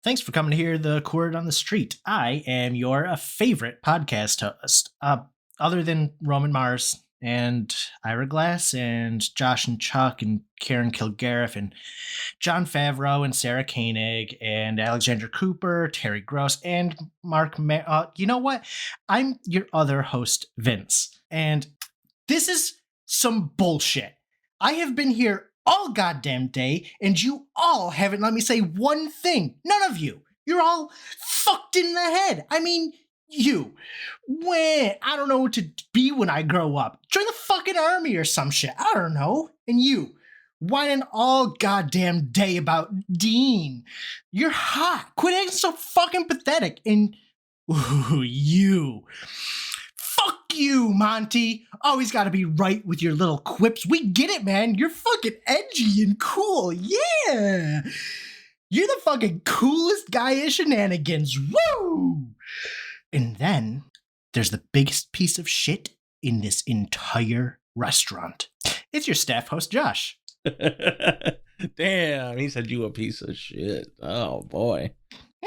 Thanks for coming to hear the Chord on the Street. I am your favorite podcast host, other than Roman Mars and Ira Glass and Josh and Chuck and Karen Kilgariff and John Favreau and Sarah Koenig and Alexander Cooper, Terry Gross, and you know what? I'm your other host, Vince. And this is some bullshit. I have been here all goddamn day, and you all haven't let me say one thing. None of you. You're all fucked in the head. I mean, you. When I don't know what to be when I grow up. Join the fucking army or some shit. I don't know. And you. Whining all goddamn day about Dean. You're hot. Quit acting so fucking pathetic. And ooh, you. Fuck you, Monty. Always gotta be right with your little quips. We get it, man. You're fucking edgy and cool. Yeah. You're the fucking coolest guy at Shenanigans. Woo! And then there's the biggest piece of shit in this entire restaurant. It's your staff host, Josh. Damn, he said you a piece of shit. Oh, boy.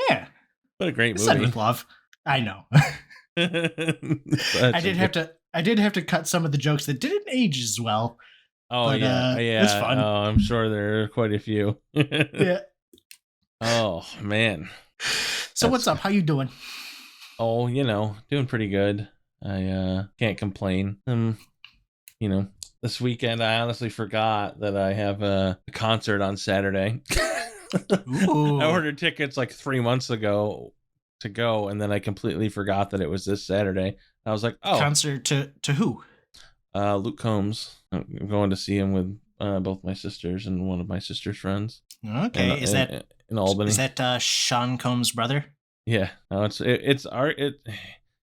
Yeah. What a great movie. Said with love. I know. I did have to cut some of the jokes that didn't age as well. Oh, but, yeah. It's fun. Oh, I'm sure there are quite a few. Yeah. Oh, man. So what's up? How you doing? Oh, doing pretty good. I can't complain. This weekend I honestly forgot that I have a concert on Saturday. Ooh. I ordered tickets like 3 months ago to go, and then I completely forgot that it was this Saturday. I was like, oh. Concert to who? Luke Combs. I'm going to see him with both my sisters and one of my sister's friends. Okay. Is that in Albany? Is that Sean Combs' brother? Yeah. No, it's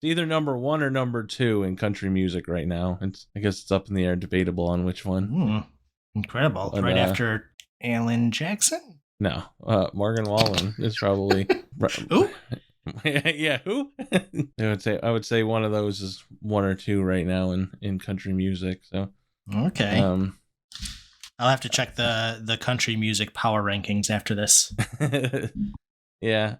either number one or number two in country music right now. I guess it's up in the air, debatable on which one. Incredible. But, right after Alan Jackson? No. Morgan Wallen is probably Who? Yeah, who? I would say one of those is one or two right now in country music. So okay. I'll have to check the country music power rankings after this. Yeah,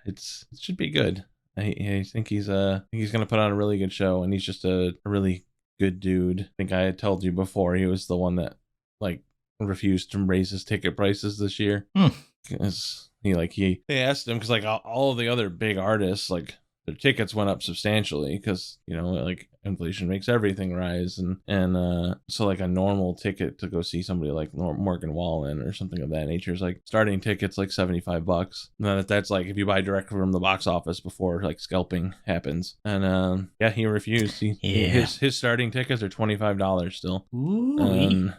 it should be good. I think he's gonna put on a really good show, and he's just a really good dude. I think I had told you before he was the one that refused to raise his ticket prices this year. Because they asked him, because all of the other big artists, their tickets went up substantially because inflation makes everything rise, and so a normal ticket to go see somebody like Morgan Wallen or something of that nature is starting tickets $75. And that's if you buy direct from the box office before scalping happens. And he refused. His starting tickets are $25 still. Ooh.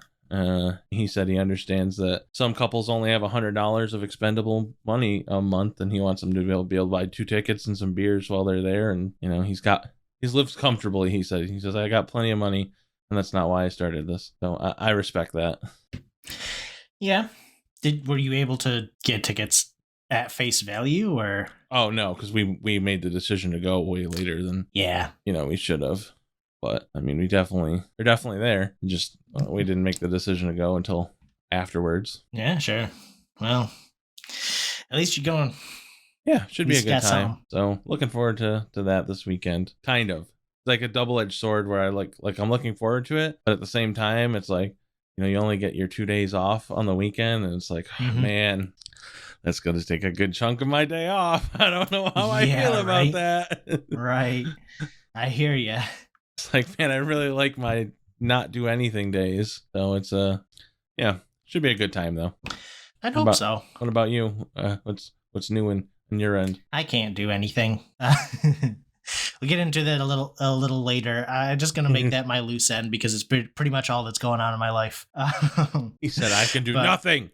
He said he understands that some couples only have $100 of expendable money a month, and he wants them to be able to buy 2 tickets and some beers while they're there. And he's lived comfortably. He says I got plenty of money, and that's not why I started this. So I respect that. Yeah. Were you able to get tickets at face value, or? Oh no, because we made the decision to go way later than we should have. But I mean, they're definitely there. Just we didn't make the decision to go until afterwards. Yeah, sure. Well, at least you're going. Yeah, should be a good time. So looking forward to that this weekend. Kind of. It's like a double-edged sword where I'm looking forward to it, but at the same time, it's you only get your 2 days off on the weekend, and it's oh, man, that's going to take a good chunk of my day off. I don't know how I feel about that. Right. I hear you. It's man, I really like my not do anything days. So it's should be a good time though. I'd hope so. What about you? What's new in your end? I can't do anything. We'll get into that a little later. I'm just gonna make that my loose end because it's pretty much all that's going on in my life. He said I can do nothing.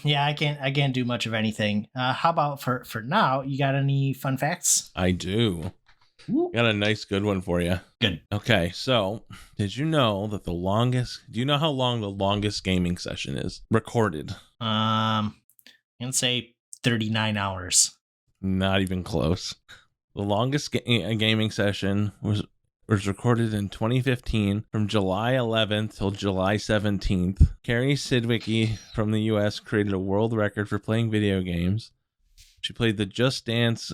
Yeah, I can't do much of anything. How about for now? You got any fun facts? I do. Got a nice good one for you. Good. Okay, so did you know that do you know how long the longest gaming session is recorded? I'm gonna say 39 hours. Not even close. The longest gaming session was recorded in 2015 from July 11th till July 17th. Carrie Sidwicki from the US created a world record for playing video games. She played the Just Dance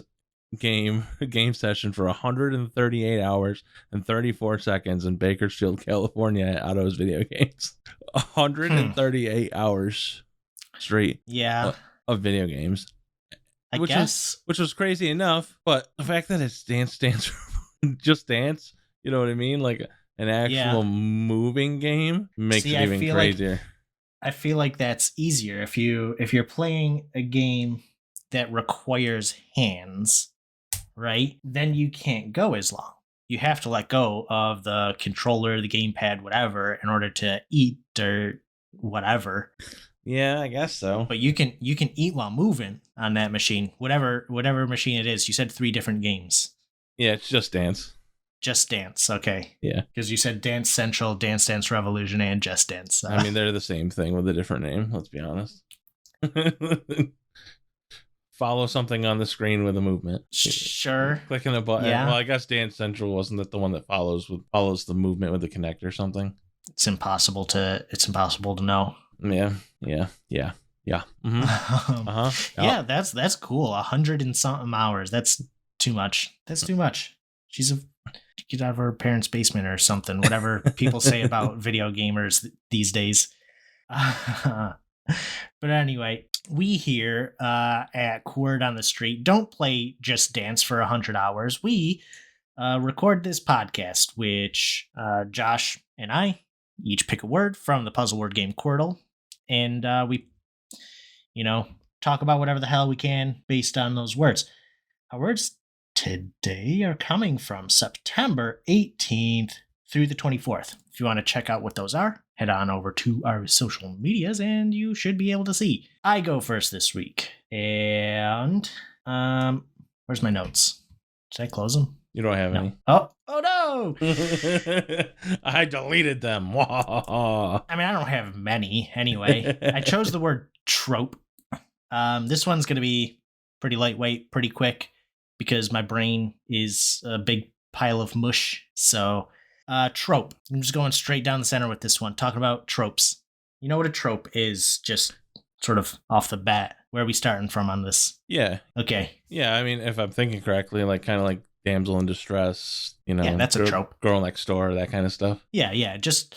game session for 138 hours and 34 seconds in Bakersfield, California at Otto's Video Games. 138 hours straight of video games. Which was crazy enough, but the fact that it's Dance Just Dance, you know what I mean? Like an actual moving game makes it even crazier. I feel like that's easier if you're playing a game that requires hands, right? Then you can't go as long. You have to let go of the controller, the gamepad, whatever, in order to eat or whatever. Yeah, I guess so. But you can eat while moving on that machine, whatever machine it is. You said 3 different games. Yeah, it's Just Dance. Just Dance, okay. Yeah. Because you said Dance Central, Dance Dance Revolution, and Just Dance. I mean, they're the same thing with a different name, let's be honest. Follow something on the screen with a movement. Sure. Clicking a button. Yeah. Well, I guess Dance Central wasn't that the one that follows the movement with the Kinect or something. It's impossible to know. Yeah. Mm-hmm. Yeah, that's cool. 100 and something hours. That's too much. She's get out of her parents' basement or something. Whatever people say about video gamers these days. But anyway, we here at Word on the Street don't play Just Dance for 100 hours. We record this podcast, which Josh and I each pick a word from the puzzle word game Quirtle, and we, talk about whatever the hell we can based on those words. Our words today are coming from September 18th through the 24th. If you want to check out what those are, head on over to our social medias and you should be able to see. I go first this week. And where's my notes? Did I close them? You don't have any. Oh no! I deleted them. I mean, I don't have many anyway. I chose the word trope. This one's going to be pretty lightweight, pretty quick, because my brain is a big pile of mush. So, trope. I'm just going straight down the center with this one, talking about tropes. You know what a trope is, just sort of off the bat. Where are we starting from on this? Yeah. Okay. Yeah, I mean, if I'm thinking correctly, kind of damsel in distress, Yeah, that's a trope. Girl next door, that kind of stuff. Yeah. Just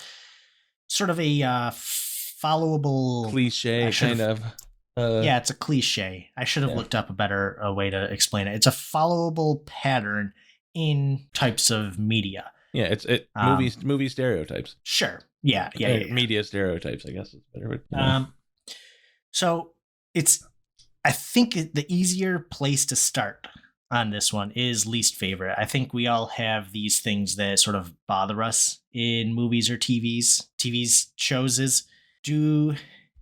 sort of a followable... cliche, kind of. Yeah, it's a cliche. I should have looked up a better way to explain it. It's a followable pattern in types of media. Yeah, it's movie stereotypes. Sure. Yeah. Media stereotypes, I guess is better. So I think the easier place to start on this one is least favorite. I think we all have these things that sort of bother us in movies or TV's shows. Do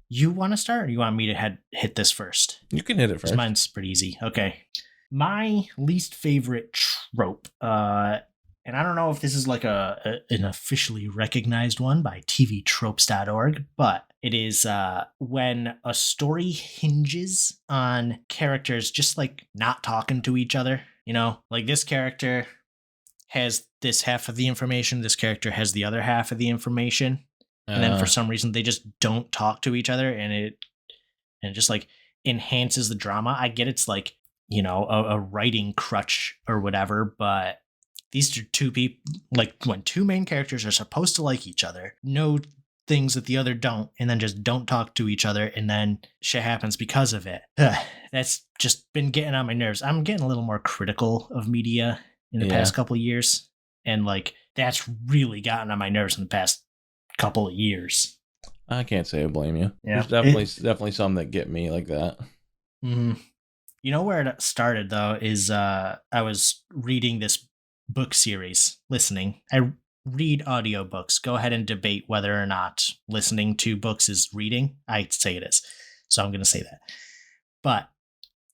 you want to start, or you want me to hit this first? You can hit it first. Mine's pretty easy. Okay. My least favorite trope, and I don't know if this is like an officially recognized one by tvtropes.org, but it is when a story hinges on characters just not talking to each other. Like this character has this half of the information, this character has the other half of the information. And then for some reason they just don't talk to each other, and it just enhances the drama. I get it's a writing crutch or whatever, but these are two people, when two main characters are supposed to like each other, know things that the other don't, and then just don't talk to each other, and then shit happens because of it. That's just been getting on my nerves. I'm getting a little more critical of media in the past couple of years, and that's really gotten on my nerves in the past couple of years. I can't say I blame you. Yeah. There's definitely some that get me like that. Mm-hmm. You know where it started though is I was reading this book series, listening. I read audiobooks. Go ahead and debate whether or not listening to books is reading. I'd say it is. So I'm going to say that. But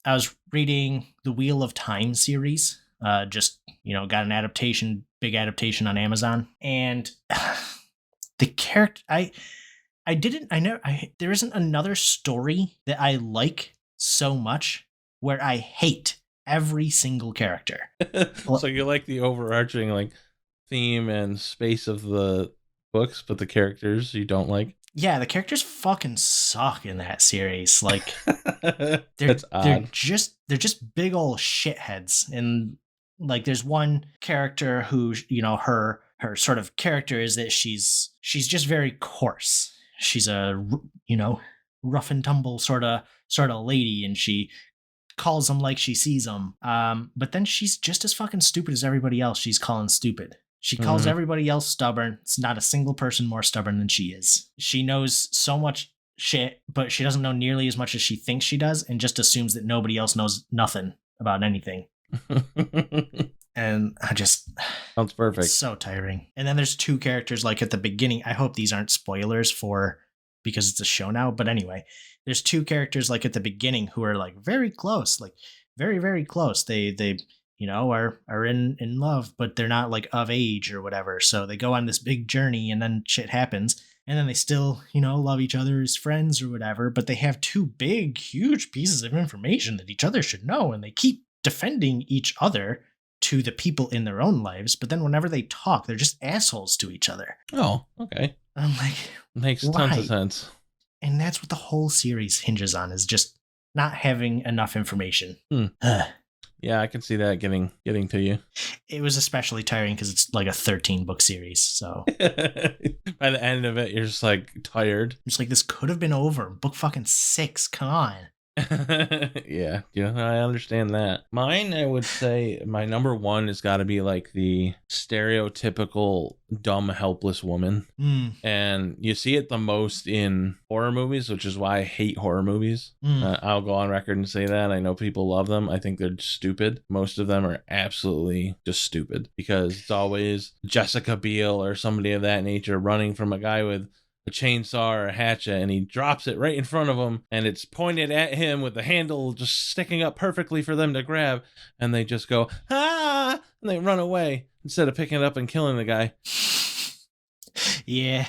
I was reading the Wheel of Time series. Just, got an big adaptation on Amazon. And the character, there isn't another story that I like so much where I hate every single character. So you like the overarching theme and space of the books, but the characters you don't like? Yeah, the characters fucking suck in that series. Like That's odd. they're just big old shitheads. And like there's one character who, her sort of character is that she's just very coarse. She's rough and tumble sort of lady, and she calls them like she sees them. But then she's just as fucking stupid as everybody else she's calling stupid. She calls everybody else stubborn. It's not a single person more stubborn than she is. She knows so much shit, but she doesn't know nearly as much as she thinks she does, and just assumes that nobody else knows nothing about anything. And I just... Sounds perfect. It's so tiring. And then there's two characters, like at the beginning, I hope these aren't spoilers because it's a show now, but anyway, there's two characters like at the beginning who are like very close, like very, very close. They are in love, but they're not like of age or whatever. So they go on this big journey, and then shit happens, and then they still, love each other as friends or whatever, but they have two big, huge pieces of information that each other should know, and they keep defending each other to the people in their own lives, but then whenever they talk, they're just assholes to each other. Oh, okay. I'm like, makes why? Tons of sense. And that's what the whole series hinges on, is just not having enough information. Yeah, I can see that getting to you. It was especially tiring because it's like a 13-book series. So by the end of it, you're just like tired. It's like, this could have been over. Book fucking 6. Come on. Yeah, I understand that. Mine, I would say my number one has got to be like the stereotypical dumb, helpless woman. And you see it the most in horror movies, which is why I hate horror movies. I'll go on record and say that. I know people love them. I think they're stupid. Most of them are absolutely just stupid, because it's always Jessica Biel or somebody of that nature running from a guy with a chainsaw or a hatchet, and he drops it right in front of him, and it's pointed at him with the handle just sticking up perfectly for them to grab, and they just go, ah, and they run away instead of picking it up and killing the guy. Yeah.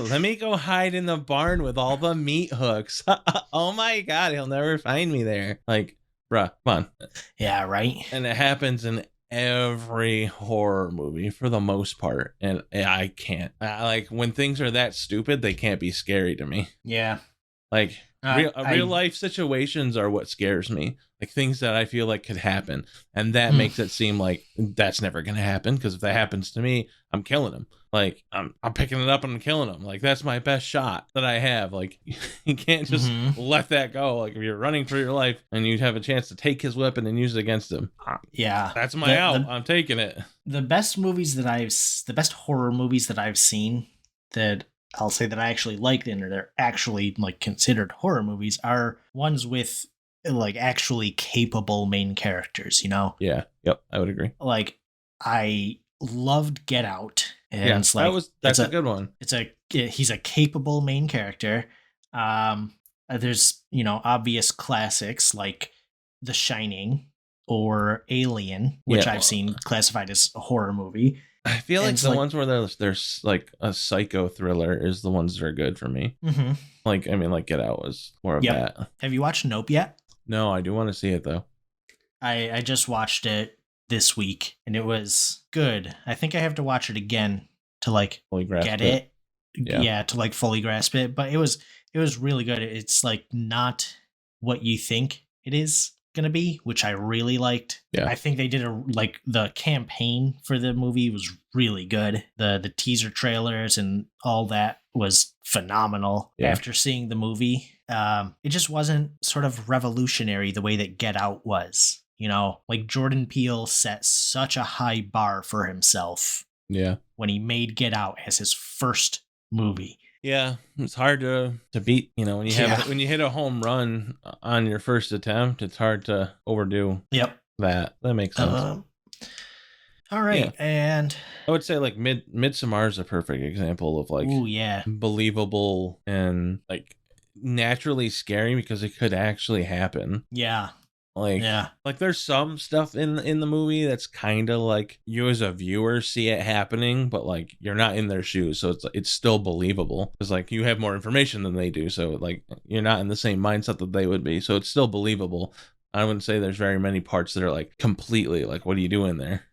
Let me go hide in the barn with all the meat hooks. Oh my god, he'll never find me there. Like, bruh, come on. Yeah, right. And it happens in every horror movie for the most part, and I can't, like, when things are that stupid, they can't be scary to me. Yeah, like real life situations are what scares me, like things that I feel like could happen, and that makes it seem like that's never gonna happen, because if that happens to me, I'm killing him. Like, I'm picking it up and I'm killing him. Like, that's my best shot that I have. Like, you can't just let that go. Like, if you're running for your life and you have a chance to take his weapon and use it against him, yeah, that's my out. I'm taking it. The best horror movies that I've seen that I'll say that I actually liked, and they're actually like considered horror movies, are ones with like actually capable main characters. Yeah. Yep. I would agree. Like, I loved Get Out. And yeah, it's like, that's a good one. He's a capable main character. There's, obvious classics like The Shining or Alien, which I've seen classified as a horror movie. I feel like the ones where there's like a psycho thriller is the ones that are good for me. Like, I mean, like Get Out was more of that. Have you watched Nope yet? No, I do want to see it though. I just watched it this week, and it was good. I think I have to watch it again to like fully grasp get it. Yeah, to like fully grasp it. But it was really good. It's like not what you think it is gonna be, which I really liked. Yeah, I think they did the campaign for the movie was really good. The teaser trailers and all that was phenomenal. After seeing the movie, it just wasn't sort of revolutionary the way that Get Out was. Like Jordan Peele set such a high bar for himself. Yeah. When he made Get Out as his first movie. Yeah, it's hard to beat. When you hit a home run on your first attempt, it's hard to overdo. Yep. That makes sense. All right, and I would say like Midsommar is a perfect example of like, believable and like naturally scary because it could actually happen. Yeah. Like there's some stuff in the movie that's kind of like you as a viewer see it happening, but like you're not in their shoes, so it's still believable because like you have more information than they do, so like you're not in the same mindset that they would be, so it's still believable. I wouldn't say there's very many parts that are like completely like, what are you doing there?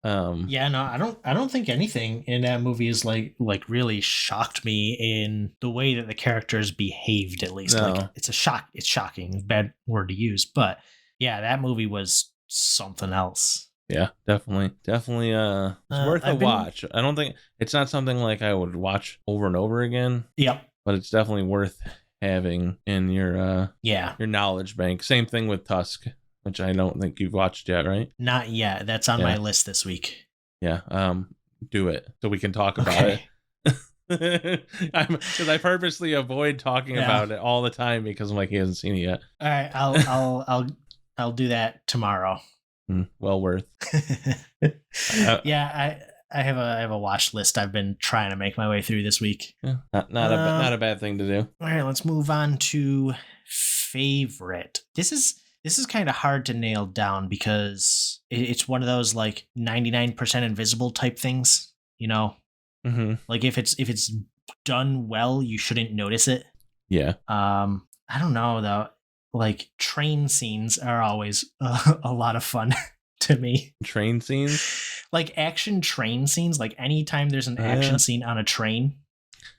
Yeah, no, I don't think anything in that movie is like really shocked me in the way that the characters behaved, at least. No. Like it's shocking, bad word to use, but yeah, that movie was something else. Yeah, definitely. It's worth a watch. I don't think it's not something like I would watch over and over again. Yep. But it's definitely worth having in your your knowledge bank. Same thing with Tusk, which I don't think you've watched yet, right? Not yet. That's on my list this week. Yeah. Do it so we can talk about it. Because I purposely avoid talking about it all the time because I'm like, he hasn't seen it yet. All right, I'll do that tomorrow. Well worth. Yeah, I have a watch list I've been trying to make my way through this week. Yeah, not a bad thing to do. All right, let's move on to favorite. This is kind of hard to nail down because it's one of those like 99% invisible type things, you know? Mm-hmm. Like if it's done well, you shouldn't notice it. Yeah. I don't know though. Like train scenes are always a lot of fun to me. Train scenes? Like action train scenes, like anytime there's an action scene on a train.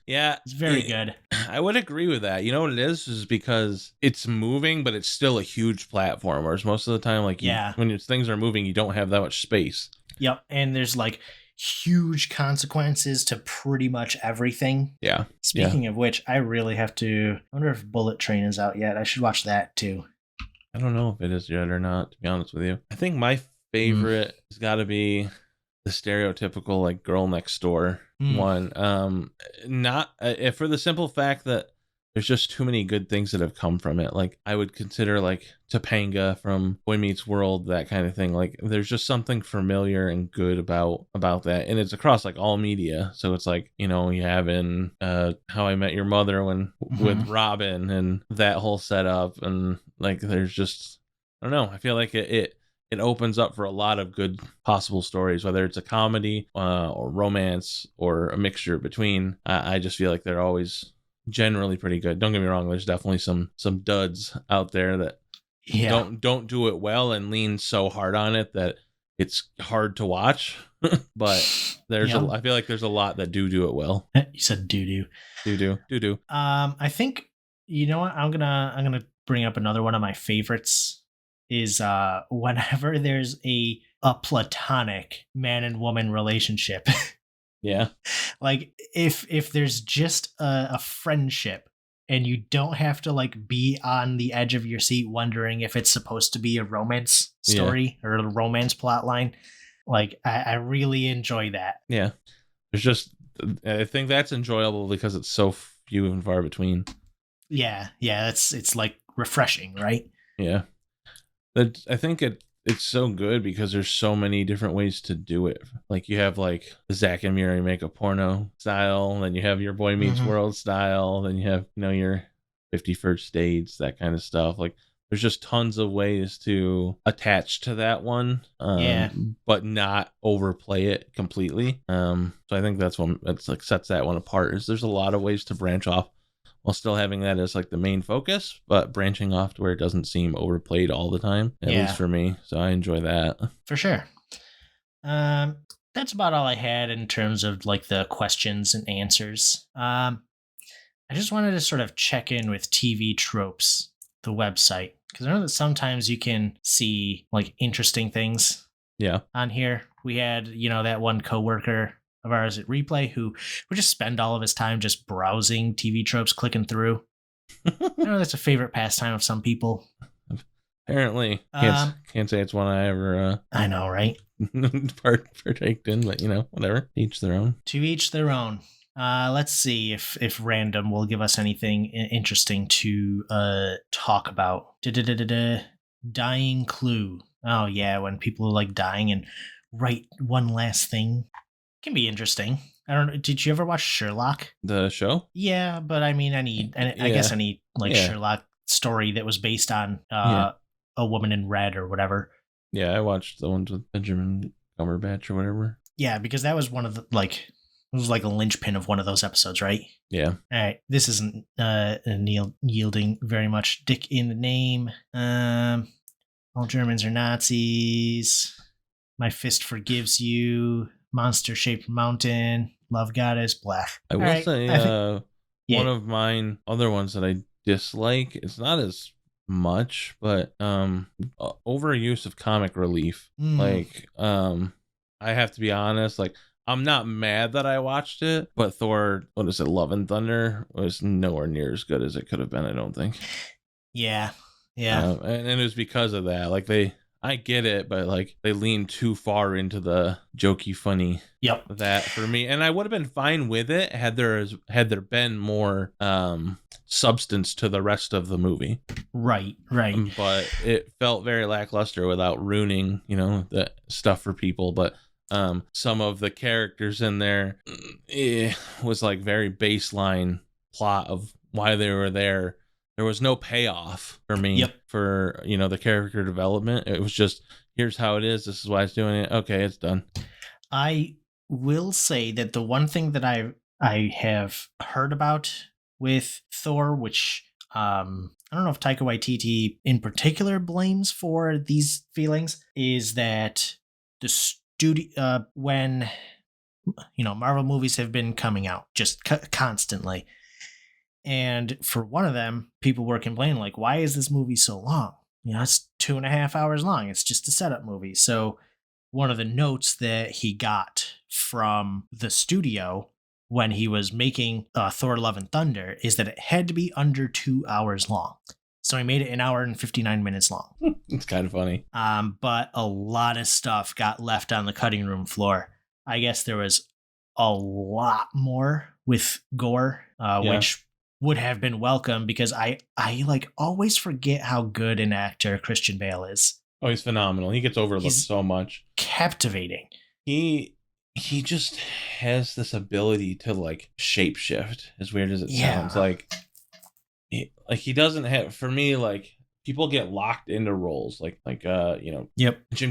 Yeah. It's very good. I would agree with that. You know what it is because it's moving, but it's still a huge platform. Whereas most of the time, like when things are moving, you don't have that much space. Yep. And there's like huge consequences to pretty much everything. Yeah. Speaking of which, I really have to. I wonder if Bullet Train is out yet. I should watch that too. I don't know if it is yet or not, to be honest with you. I think my favorite has got to be the stereotypical like girl next door one. Not for the simple fact that there's just too many good things that have come from it. Like I would consider like Topanga from Boy Meets World, that kind of thing. Like there's just something familiar and good about that, and it's across like all media. So it's like, you know, you have in How I Met Your Mother with Robin and that whole setup, and like there's just, I don't know. I feel like it opens up for a lot of good possible stories, whether it's a comedy or romance or a mixture between. I just feel like they're always generally pretty good. Don't get me wrong, there's definitely some duds out there that don't do it well and lean so hard on it that it's hard to watch. But there's I feel like there's a lot that do it well. You said do. I think, you know what, I'm gonna bring up another one of my favorites is whenever there's a platonic man and woman relationship. Yeah. Like if there's just a friendship and you don't have to like be on the edge of your seat wondering if it's supposed to be a romance story or a romance plot line. Like I really enjoy that. Yeah. There's just, I think that's enjoyable because it's so few and far between. Yeah. It's like refreshing, right? Yeah. I think it's so good because there's so many different ways to do it. Like you have like the Zack and Miri make a porno style, then you have your Boy Meets World style, then you have, you know, your 50 First Dates, that kind of stuff. Like there's just tons of ways to attach to that one, but not overplay it completely. So I think that's like sets that one apart. Is there's a lot of ways to branch off while still having that as like the main focus, but branching off to where it doesn't seem overplayed all the time, at least for me. So I enjoy that. For sure. That's about all I had in terms of like the questions and answers. I just wanted to sort of check in with TV Tropes, the website, because I know that sometimes you can see like interesting things on here. We had, you know, that one coworker of ours at Replay who would just spend all of his time just browsing TV tropes, clicking through. I know that's a favorite pastime of some people. Apparently. Can't say it's one I ever I know, right? partaked in, but you know, whatever. Each their own. To each their own. Let's see if random will give us anything interesting to talk about. Dying clue. Oh yeah, when people are like dying and write one last thing. Can be interesting. I don't know. Did you ever watch Sherlock? The show? Yeah, but I mean, I guess any like Sherlock story that was based on a woman in red or whatever. Yeah, I watched the ones with Benjamin Cumberbatch or whatever. Yeah, because that was one of the like, it was like a linchpin of one of those episodes, right? Yeah. All right. This isn't yielding very much dick in the name. All Germans are Nazis. My Fist Forgives You. Monster Shaped Mountain. Love Goddess. Black. I will say one yeah. of mine other ones that I dislike, it's not as much, but overuse of comic relief. Like I have to be honest, like I'm not mad that I watched it, but Thor, what is it, Love and Thunder was nowhere near as good as it could have been, I don't think. Yeah. And it was because of that. Like I get it, but like they leaned too far into the jokey, funny. Yep. That for me, and I would have been fine with it had there been more substance to the rest of the movie. Right. But it felt very lackluster without ruining, the stuff for people. But some of the characters in there, it was like very baseline plot of why they were there. There was no payoff for me for, the character development. It was just, here's how it is. This is why it's doing it. Okay, it's done. I will say that the one thing that I have heard about with Thor, which I don't know if Taika Waititi in particular blames for these feelings, is that the studio, when, Marvel movies have been coming out just constantly. And for one of them, people were complaining, like, why is this movie so long? It's 2.5 hours long. It's just a setup movie. So one of the notes that he got from the studio when he was making Thor Love and Thunder is that it had to be under 2 hours long. So he made it 1 hour and 59 minutes long. It's kind of funny. But a lot of stuff got left on the cutting room floor. I guess there was a lot more with gore, which would have been welcome, because I like always forget how good an actor Christian Bale is. Oh, he's phenomenal. He gets overlooked so much. Captivating. He just has this ability to like shapeshift, as weird as it sounds. Like he doesn't have, for me, like people get locked into roles like Jim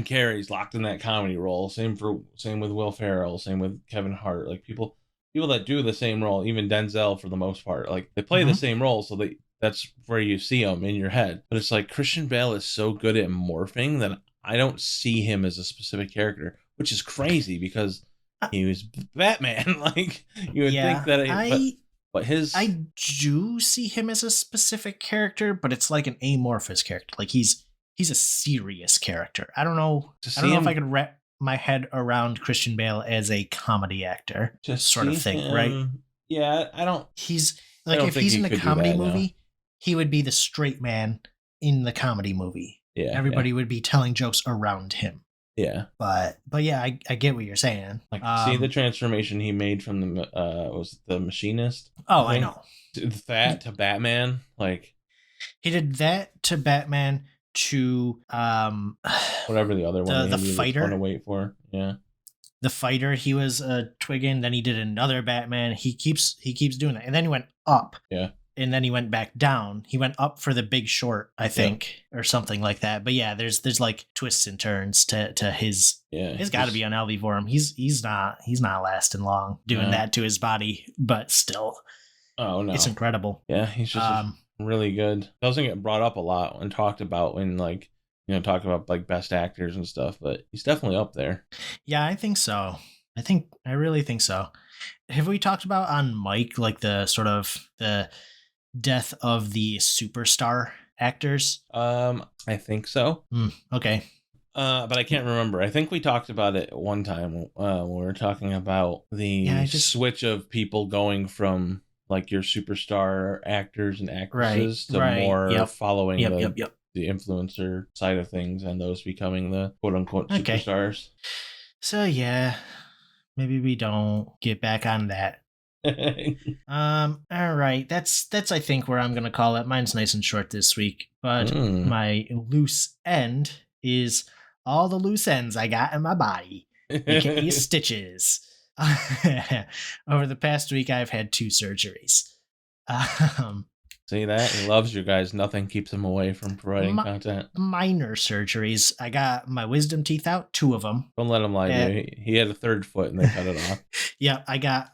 Carrey's locked in that comedy role. Same with Will Ferrell, same with Kevin Hart. Like people that do the same role, even Denzel for the most part, like they play the same role, so that's where you see them in your head. But it's like Christian Bale is so good at morphing that I don't see him as a specific character, which is crazy because he was Batman. Like you would think that I do see him as a specific character, but it's like an amorphous character. Like he's a serious character. I don't know if I could wrap my head around Christian Bale as a comedy actor, sort of thing, right? Yeah, I don't. He's like, if he's in a comedy movie, he would be the straight man in the comedy movie. Yeah, everybody would be telling jokes around him. Yeah, but yeah, I get what you're saying. Like, see the transformation he made from the was it the Machinist? Oh, I know. That to Batman, like he did that to Batman to whatever the other one the fighter. Want to wait for, the fighter. He was a Trigun. Then he did another Batman. He keeps doing that, and then he went up. Yeah. And then he went back down. He went up for The Big Short, I think, or something like that. But yeah, there's like twists and turns to his. Yeah, it's got to be unhealthy for him. He's not lasting long doing that to his body, but still. Oh no, it's incredible. Yeah, he's just really good. Doesn't get brought up a lot and talked about when like talk about like best actors and stuff, but he's definitely up there. Yeah, I think so. I really think so. Have we talked about on Mike like the sort of the death of the superstar actors? I think so. Okay. But I can't remember. I think we talked about it one time when we were talking about the switch of people going from like your superstar actors and actresses to more following the influencer side of things, and those becoming the quote unquote superstars. So yeah, maybe we don't get back on that. All right, that's I think where I'm gonna call it. Mine's nice and short this week, but my loose end is all the loose ends I got in my body, aka stitches. Over the past week, I've had 2 surgeries. See that? He loves you guys. Nothing keeps him away from providing content. Minor surgeries. I got my wisdom teeth out, 2 of them. Don't let him lie to you. He had a 3rd foot and they cut it off. Yeah, I got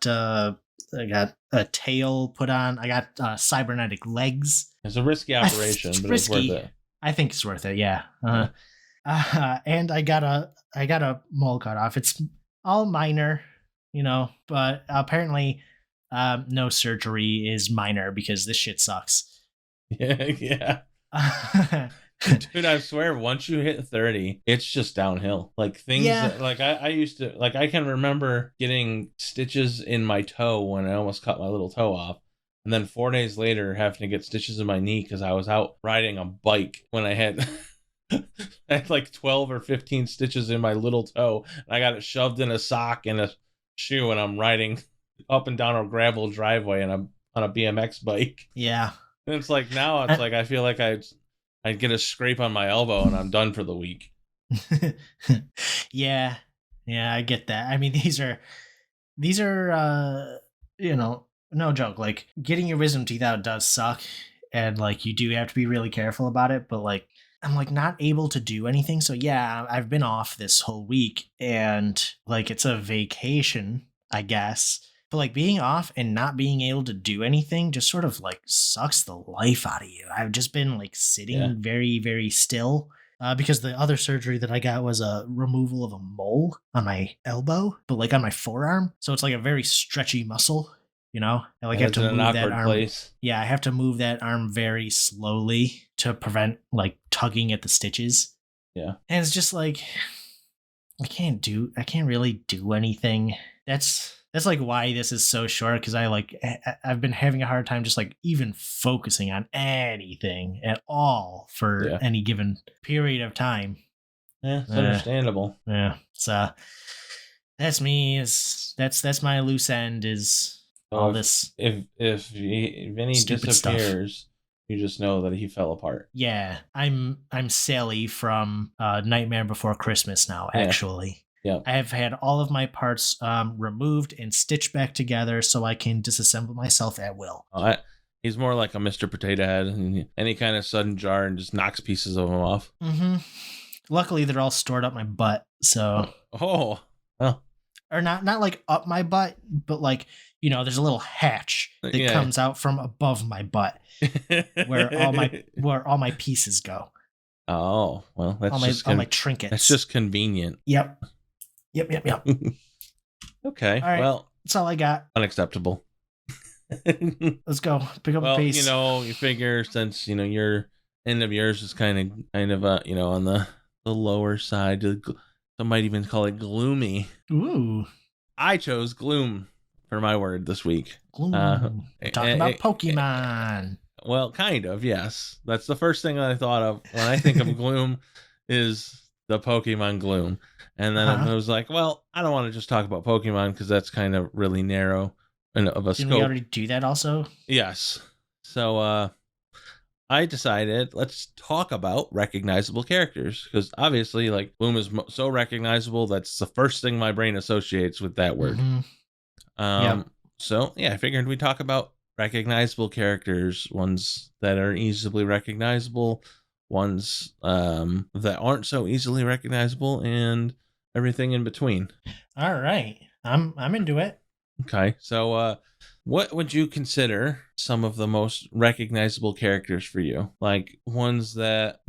a tail put on. I got cybernetic legs. It's a risky operation, but it's worth it. I think it's worth it. Yeah. Yeah. And I got a mole cut off. It's all minor, but apparently, no surgery is minor because this shit sucks. Yeah, yeah. Dude, I swear, once you hit 30, it's just downhill. Like things Yeah. that, like I used to, like I can remember getting stitches in my toe when I almost cut my little toe off. And then 4 days later, having to get stitches in my knee because I was out riding a bike when I had, I had like 12 or 15 stitches in my little toe. And I got it shoved in a sock and a shoe, and I'm riding up and down a gravel driveway, and I'm on a BMX bike. Yeah. And it's like now it's like I feel like I'd get a scrape on my elbow and I'm done for the week. Yeah. Yeah, I get that. I mean, these are no joke. Like getting your wisdom teeth out does suck, and like you do have to be really careful about it, but like I'm like not able to do anything. So yeah, I've been off this whole week, and like it's a vacation, I guess. But like being off and not being able to do anything just sort of like sucks the life out of you. I've just been like sitting Yeah. very, very still. Because the other surgery that I got was a removal of a mole on my elbow, but like on my forearm. So it's like a very stretchy muscle, I like have It's to in an move that awkward arm. place. Yeah, I have to move that arm very slowly to prevent like tugging at the stitches. Yeah. And it's just like I can't really do anything. That's like why this is so short, because I've been having a hard time just like even focusing on anything at all for Yeah. any given period of time. Yeah, it's understandable. Yeah. So that's me. That's my loose end is all this. If Vinny stupid stuff. disappears, you just know that he fell apart. Yeah, I'm Sally from Nightmare Before Christmas now. Yeah. Actually, Yeah. I have had all of my parts removed and stitched back together so I can disassemble myself at will. He's more like a Mr. Potato Head, and any kind of sudden jar and just knocks pieces of them off. Mm-hmm. Luckily, they're all stored up my butt, so Oh, well, or not like up my butt, but like there's a little hatch that Yeah. comes out from above my butt where all my pieces go. Oh, well, that's all my trinkets. That's just convenient. Yep. Okay, All right. well, That's all I got. unacceptable. Let's go pick up Well, the pace. you figure since your end of yours is kind of on the lower side. Some might even call it gloomy. Ooh, I chose gloom for my word this week. gloom. Uh, Talking about Pokemon. Well, kind of, yes. That's the first thing that I thought of when I think of gloom is the Pokemon Gloom. And then I was like, well, I don't want to just talk about Pokemon because that's kind of really narrow of a Didn't scope. we already do that also? Yes. So I decided let's talk about recognizable characters because obviously like Gloom is so recognizable. That's the first thing my brain associates with that word. Mm-hmm. So yeah, I figured we'd talk about recognizable characters, ones that are easily recognizable, ones that aren't so easily recognizable, and everything in between. All right. I'm into it. Okay. So what would you consider some of the most recognizable characters for you? Like ones that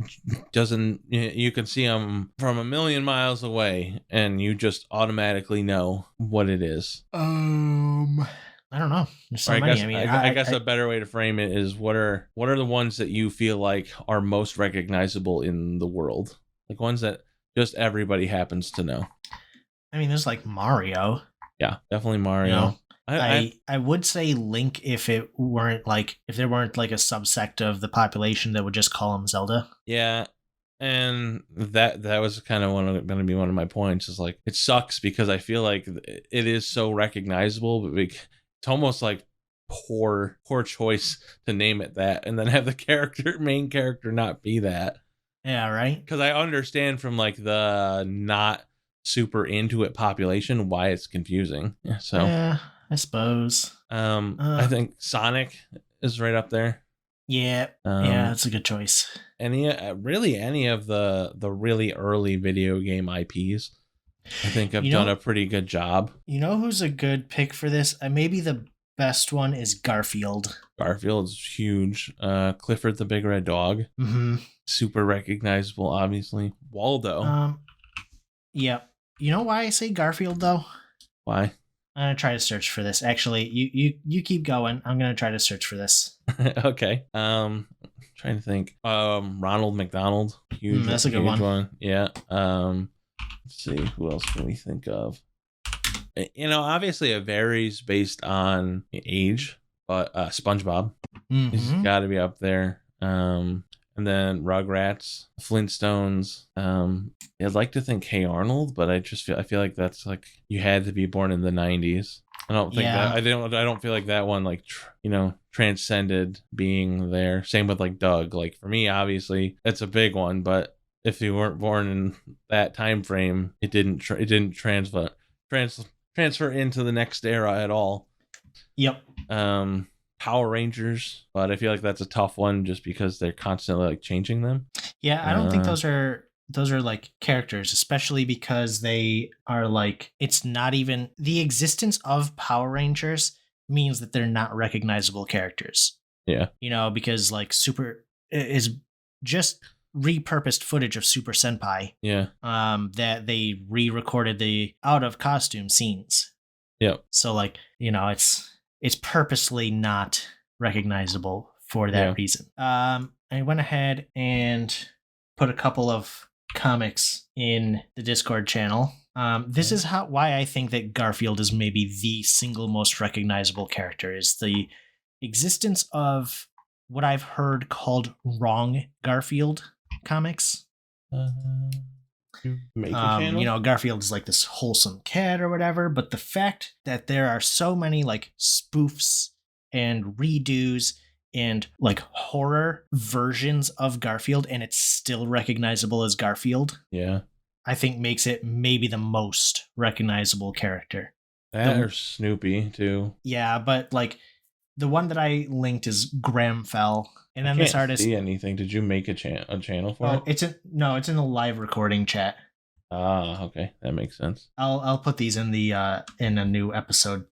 you can see them from a million miles away and you just automatically know what it is. I don't know. There's so Or many. I guess a better way to frame it is what are the ones that you feel like are most recognizable in the world? Like ones that just everybody happens to know. I mean, there's like Mario. Yeah, definitely Mario. I would say Link if there weren't like a subsect of the population that would just call him Zelda. Yeah. And that was kind of going to be one of my points is like it sucks because I feel like it is so recognizable, but it's almost like poor choice to name it that and then have the main character not be that. Yeah, right. Because I understand from like the not super into it population why it's confusing. So yeah, I suppose. I think Sonic is right up there. Yeah, that's a good choice. Any of the really early video game IPs, I think I've done a pretty good job. You know who's a good pick for this? Maybe the best one is Garfield. Garfield's huge. Clifford the Big Red Dog. Mm-hmm. Super recognizable, obviously. Waldo. Yeah. You know why I say Garfield though? Why? I'm gonna try to search for this. Actually, you keep going. I'm gonna try to search for this. Okay. Trying to think. Ronald McDonald. Huge. That's a good one. Yeah. Let's see. Who else can we think of? Obviously it varies based on age, but SpongeBob has got to be up there. And then Rugrats, Flintstones. I'd like to think Hey Arnold, but I feel like that's like you had to be born in the 90s. I don't think that I don't feel like that one like transcended being there. Same with like Doug. Like for me, obviously it's a big one, but if you weren't born in that time frame, it didn't transfer into the next era at all. Yep. Power Rangers, but I feel like that's a tough one just because they're constantly like changing them. Yeah, I don't think those are like characters, especially because they are like, it's not even the existence of Power Rangers means that they're not recognizable characters. Yeah. Because like Super is just repurposed footage of Super Senpai. Yeah. That they re-recorded the out of costume scenes. Yep. So like, it's purposely not recognizable for that reason. I went ahead and put a couple of comics in the Discord channel. This is why I think that Garfield is maybe the single most recognizable character, is the existence of what I've heard called wrong Garfield comics. Make a channel? Garfield is like this wholesome cat or whatever, but the fact that there are so many like spoofs and redos and like horror versions of Garfield and it's still recognizable as Garfield, I think makes it maybe the most recognizable character. Or Snoopy too. Yeah, but like the one that I linked is Gramfell. And then this artist. See anything? Did you make a channel for it? It's in the live recording chat. Ah, okay, that makes sense. I'll put these in the in a new episode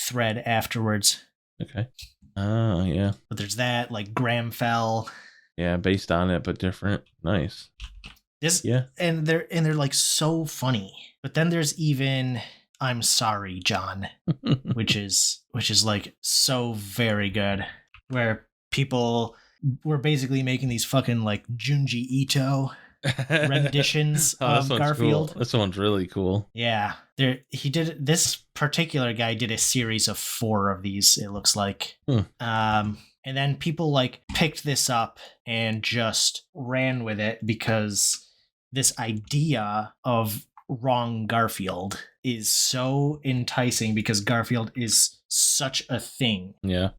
thread afterwards. Okay. Oh yeah. But there's that like Gramfell. Yeah, based on it but different. Nice. And they're like so funny. But then there's even I'm Sorry, John, which is like so very good, where people were basically making these fucking like Junji Ito renditions of Garfield. Cool. This one's really cool. Yeah. This particular guy did a series of 4 of these, it looks like. And then people like picked this up and just ran with it because this idea of wrong Garfield is so enticing because Garfield is such a thing. Yeah.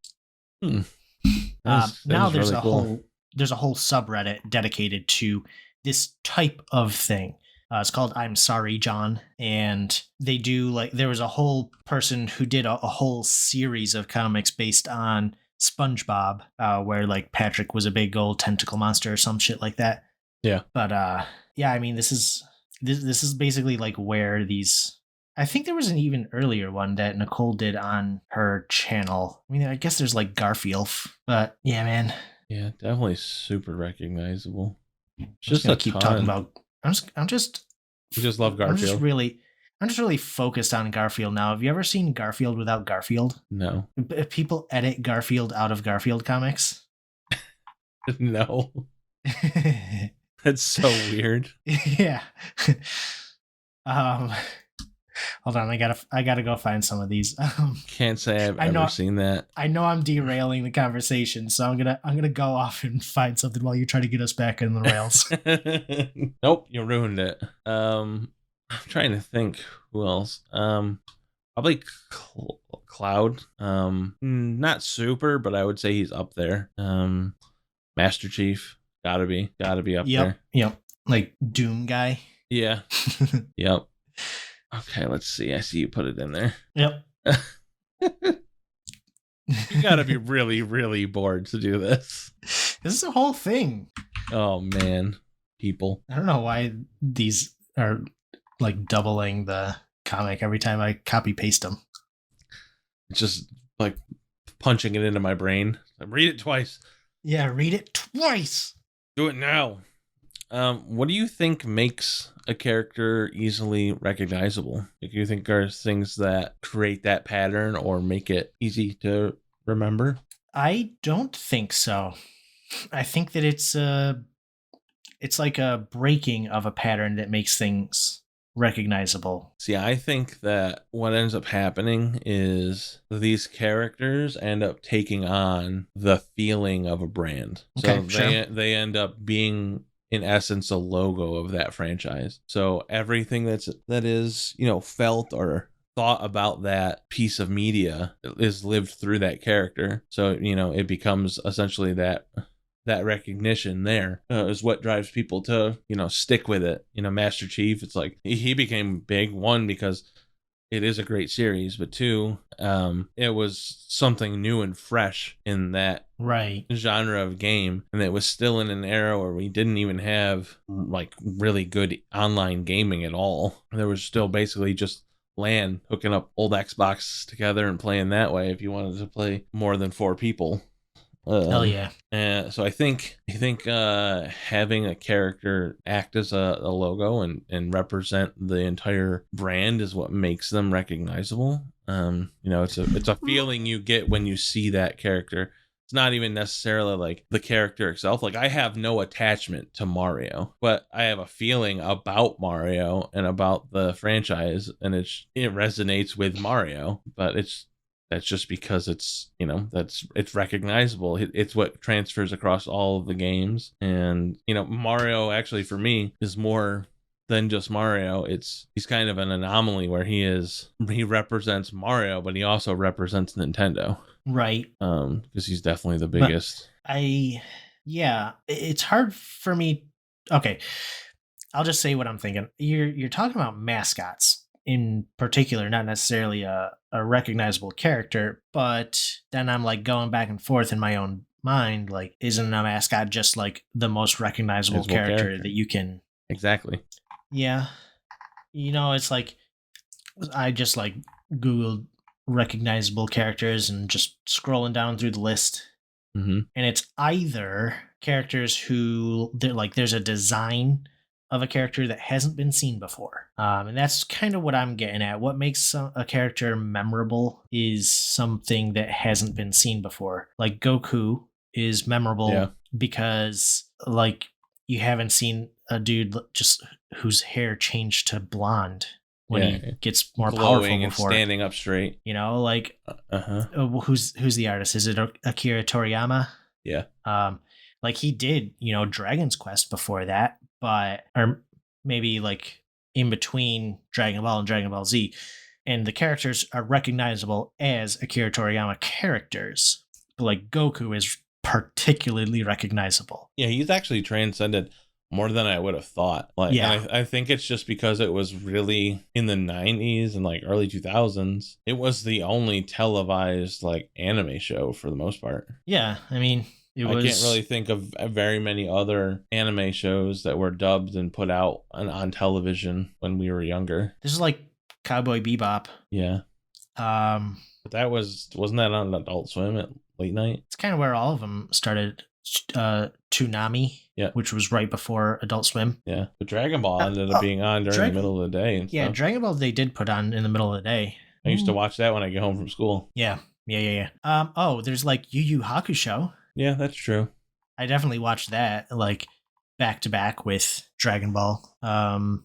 Now there's really a whole subreddit dedicated to this type of thing. It's called I'm Sorry, John. And they do like, there was a whole person who did a whole series of comics based on SpongeBob, where like Patrick was a big old tentacle monster or some shit like that. Yeah. But yeah, I mean, this is basically like where these, I think there was an even earlier one that Nicole did on her channel. I mean, I guess there's like Garfield, but yeah, man. Yeah, definitely super recognizable. Just gonna keep talking about. You just love Garfield. I'm just really focused on Garfield now. Have you ever seen Garfield without Garfield? No. If people edit Garfield out of Garfield comics? No. That's so weird. Yeah. Hold on, I gotta go find some of these. Can't say I've ever seen that. I know I'm derailing the conversation, so I'm gonna go off and find something while you try to get us back in the rails. Nope, you ruined it. I'm trying to think who else. Probably Cloud. Not super, but I would say he's up there. Master Chief, gotta be up there. Yep, like Doom guy. Yeah. Yep. Okay, let's see. I see you put it in there. Yep. You gotta be really, really bored to do this. This is a whole thing. Oh man, people. I don't know why these are like doubling the comic every time I copy paste them. It's just like punching it into my brain. Read it twice. Yeah, read it twice. Do it now. What do you think makes a character easily recognizable? Like, do you think are things that create that pattern or make it easy to remember? I don't think so. I think that it's like a breaking of a pattern that makes things recognizable. See, I think that what ends up happening is these characters end up taking on the feeling of a brand. Okay, So sure. they end up being in essence a logo of that franchise. So everything that is, felt or thought about that piece of media is lived through that character. So, it becomes essentially that recognition there is what drives people to stick with it. Master Chief, it's like he became big, one, because it is a great series, but two, it was something new and fresh in that Right. genre of game, and it was still in an era where we didn't even have like really good online gaming at all. There was still basically just LAN, hooking up old Xbox together and playing that way if you wanted to play more than 4 people. Hell yeah. So I think having a character act as a logo and represent the entire brand is what makes them recognizable. It's a feeling you get when you see that character. It's not even necessarily like the character itself. Like, I have no attachment to Mario, but I have a feeling about Mario and about the franchise, and it resonates with Mario. But that's just because it's recognizable. It's what transfers across all of the games. And Mario actually for me is more than just Mario. He's kind of an anomaly where he represents Mario, but he also represents Nintendo. Right. Because he's definitely the But biggest. it's hard for me. Okay, I'll just say what I'm thinking. You're talking about mascots in particular, not necessarily a recognizable character, but then I'm like going back and forth in my own mind, like, isn't a mascot just like the most recognizable Visible character that you can? Exactly. Yeah, it's like I just like Googled recognizable characters and just scrolling down through the list, Mm-hmm. and it's either characters who there's a design of a character that hasn't been seen before, and that's kind of what I'm getting at. What makes a character memorable is something that hasn't been seen before. Like Goku is memorable, Yeah. because like you haven't seen a dude just whose hair changed to blonde when he gets more powerful Glowing and before. standing up straight. Like Uh-huh. who's the artist? Is it Akira Toriyama? Yeah. Like he did, Dragon's Quest before that, but or maybe like in between Dragon Ball and Dragon Ball Z, and the characters are recognizable as Akira Toriyama characters. But like Goku is particularly recognizable. Yeah, he's actually transcended more than I would have thought. Like, Yeah. and I think it's just because it was really in the 90s and like early 2000s. It was the only televised like anime show for the most part. Yeah, I mean, I can't really think of very many other anime shows that were dubbed and put out on television when we were younger. This is like Cowboy Bebop. Yeah. But that wasn't that on Adult Swim at late night? It's kind of where all of them started. Toonami, yeah, which was right before Adult Swim. Yeah, but Dragon Ball ended up being on during the middle of the day. And yeah, stuff. Dragon Ball they did put on in the middle of the day. I used to watch that when I get home from school. Yeah. There's like Yu Yu Hakusho. Yeah, that's true. I definitely watched that like back to back with Dragon Ball. And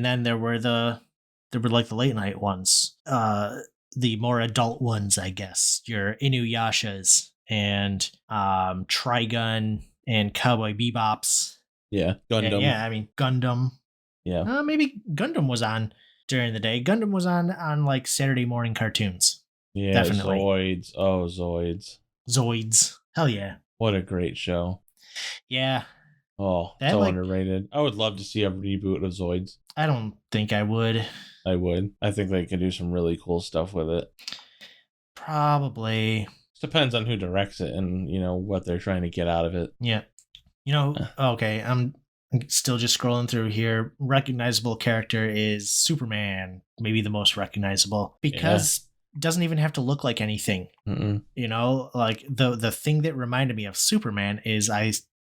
then there were like the late night ones, the more adult ones, I guess. Your Inuyashas and Trigun and Cowboy Bebops. Yeah, Gundam. And yeah, I mean Gundam. Yeah. Maybe Gundam was on during the day. Gundam was on like Saturday morning cartoons. Yeah, definitely. Zoids. Oh, Zoids. Zoids. Hell yeah. What a great show. Yeah. Oh, so underrated. I would love to see a reboot of Zoids. I don't think I would. I would. I think they could do some really cool stuff with it. Probably. Depends on who directs it and, what they're trying to get out of it. Yeah. Okay, I'm still just scrolling through here. Recognizable character is Superman, maybe the most recognizable, because doesn't even have to look like anything. Mm-mm. You know, like the thing that reminded me of Superman is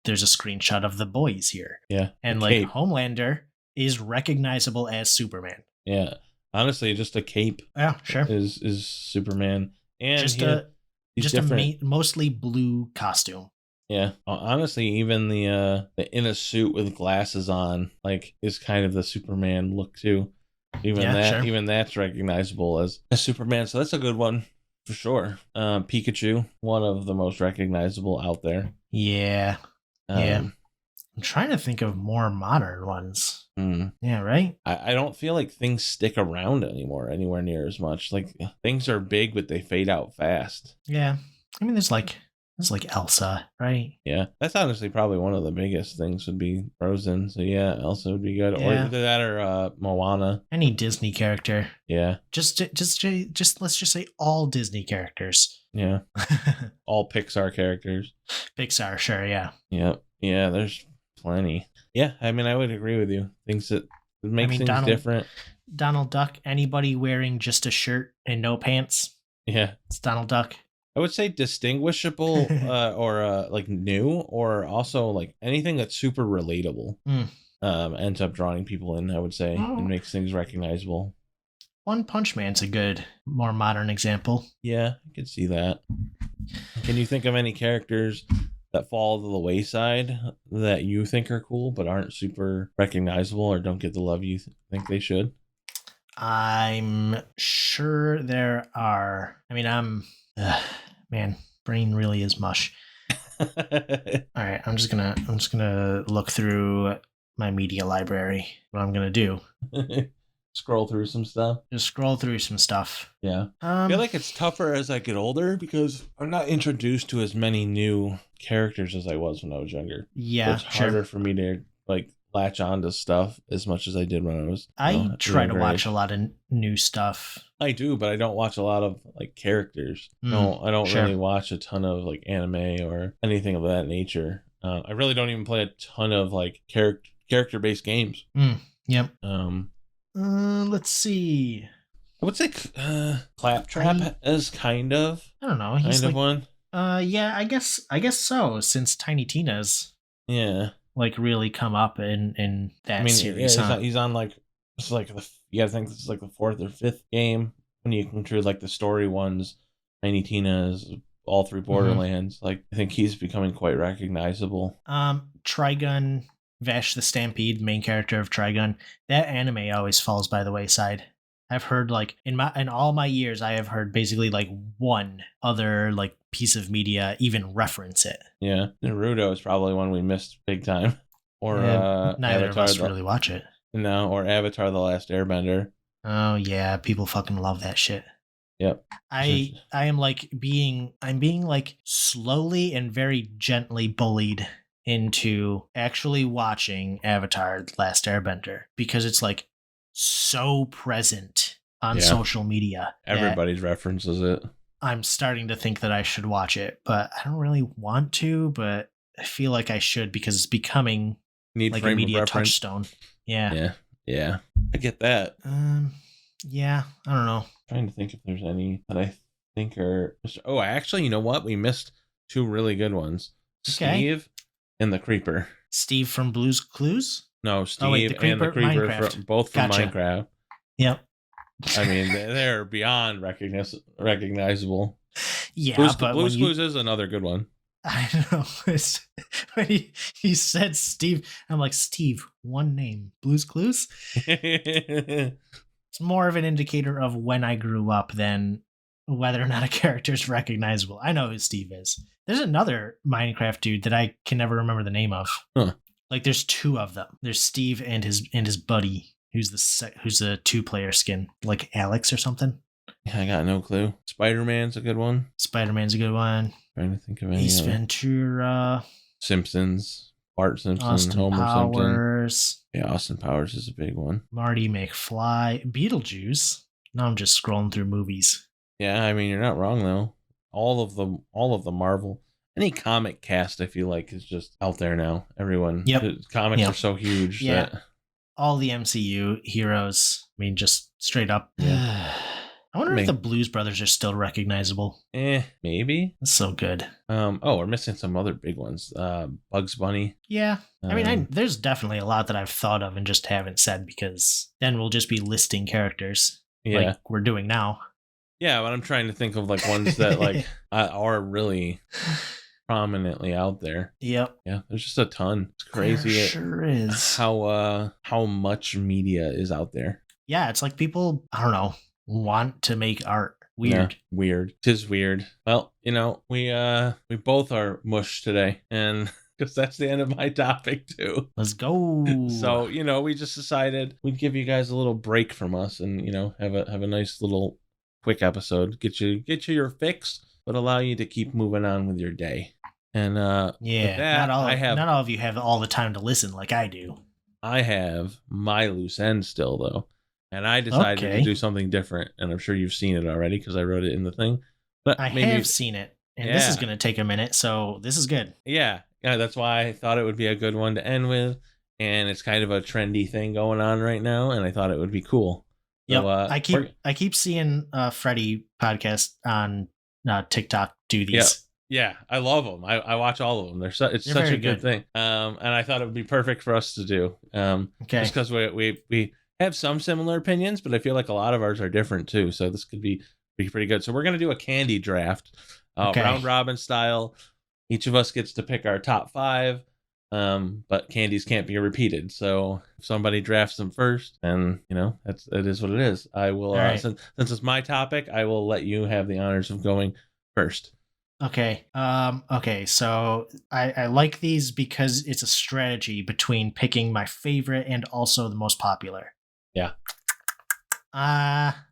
there's a screenshot of the boys here. Yeah. And a like cape. Homelander is recognizable as Superman. Yeah. Honestly, just a cape Yeah, sure. is Superman. And Just he's just different. a mostly blue costume. Yeah. Honestly, even the in a suit with glasses on, like, is kind of the Superman look too. Even that's recognizable as Superman. So that's a good one for sure. Pikachu, one of the most recognizable out there. Yeah. Um, I'm trying to think of more modern ones. mm. Yeah, right? I don't feel like things stick around anywhere near as much. Like, things are big, but they fade out fast. Yeah. I mean, there's like Elsa, right? Yeah, that's honestly probably one of the biggest things would be Frozen. So yeah, Elsa would be good. Or Yeah. either that or Moana. Any Disney character. Yeah. Just let's just say all Disney characters. Yeah. All Pixar characters. Pixar, sure, yeah. Yep. Yeah, there's plenty. Yeah, I mean, I would agree with you. Things that make things different. Donald Duck, anybody wearing just a shirt and no pants. Yeah. It's Donald Duck. I would say distinguishable or like new, or also like anything that's super relatable ends up drawing people in, I would say, and makes things recognizable. One Punch Man's a good, more modern example. Yeah, I could see that. Can you think of any characters that fall to the wayside that you think are cool but aren't super recognizable or don't get the love you think they should? I'm sure there are. I mean, man, brain really is mush. All right, I'm just gonna look through my media library. What I'm gonna do? Scroll through some stuff. Just scroll through some stuff. Yeah. I feel like it's tougher as I get older because I'm not introduced to as many new characters as I was when I was younger. Yeah, so it's harder for me to like latch on to stuff as much as I did when I was. I try to watch a lot of new stuff. I do, but I don't watch a lot of like characters. No, I don't really watch a ton of like anime or anything of that nature. I really don't even play a ton of like character-based games. Yep. Let's see. I would say Claptrap is kind of. I don't know. He's kind like, of one. Yeah, I guess so. Since Tiny Tina's. Yeah. Like really come up in that series. Yeah, he's on like it's like you gotta think this is like the 4th or 5th game when you include like the story ones. Tiny Tina's, all 3 Borderlands. Like I think he's becoming quite recognizable. Trigun, Vash the Stampede, main character of Trigun. That anime always falls by the wayside. I've heard like in all my years, I have heard basically like one other like piece of media even reference it. Yeah, Naruto is probably one we missed big time. Or neither Avatar of us really watch it. No, or Avatar: The Last Airbender. Oh yeah, people fucking love that shit. Yep. I am like being like slowly and very gently bullied into actually watching Avatar: The Last Airbender because it's like so present on social media. Everybody's references it. I'm starting to think that I should watch it, but I don't really want to, but I feel like I should because it's becoming like a media touchstone. Yeah. Yeah. I get that. Yeah, I don't know. I'm trying to think if there's any that I think are. Oh, actually, you know what? We missed 2 really good ones. Okay. Steve and the Creeper. Steve from Blue's Clues? No, Steve and the Creeper, both from Minecraft. Yep. I mean, they're beyond recognizable. Yeah, Blue's Clues is another good one. I know. When he said Steve, I'm like, Steve, one name, Blue's Clues? It's more of an indicator of when I grew up than whether or not a character is recognizable. I know who Steve is. There's another Minecraft dude that I can never remember the name of. Huh. Like there's 2 of them. There's Steve and his buddy, who's a 2-player skin, like Alex or something. Yeah, I got no clue. Spider-Man's a good one. Spider-Man's a good one. Trying to think of any. Ace Ventura. Simpsons. Bart Simpson. Austin Homer Powers. Simpson. Yeah, Austin Powers is a big one. Marty McFly. Beetlejuice. Now I'm just scrolling through movies. Yeah, I mean you're not wrong though. All of the Marvel, any comic cast I feel like is just out there now. Everyone. Yep. Comics are so huge. Yeah. That... All the MCU heroes. I mean, just straight up. Yeah. I wonder if the Blues Brothers are still recognizable. Maybe. That's so good. We're missing some other big ones. Bugs Bunny. Yeah. I mean, there's definitely a lot that I've thought of and just haven't said because then we'll just be listing characters like we're doing now. Yeah, but I'm trying to think of like ones that like are really prominently out there. Yep. Yeah, there's just a ton. It's crazy. There sure is. How much media is out there. Yeah, it's like people, I don't know, want to make art. Weird. Yeah, weird. 'Tis weird. Well, we both are mush today, and because that's the end of my topic too. Let's go. So, we just decided we'd give you guys a little break from us and, have a nice little quick episode. Get you your fix, but allow you to keep moving on with your day. And not all of you have all the time to listen like I do. I have my loose end still though. And I decided to do something different, and I'm sure you've seen it already because I wrote it in the thing. But I have seen it, and this is going to take a minute, so this is good. Yeah, that's why I thought it would be a good one to end with, and it's kind of a trendy thing going on right now, and I thought it would be cool. Yep, so, I keep seeing Freddie podcast on TikTok do these. Yeah, I love them. I watch all of them. They're such a good thing. And I thought it would be perfect for us to do. Just because we have some similar opinions, but I feel like a lot of ours are different too. So this could be pretty good. So we're going to do a candy draft, round robin style. Each of us gets to pick our top 5, but candies can't be repeated. So if somebody drafts them first, then, it is what it is. I will, since it's my topic, I will let you have the honors of going first. Okay. So I like these because it's a strategy between picking my favorite and also the most popular. Yeah.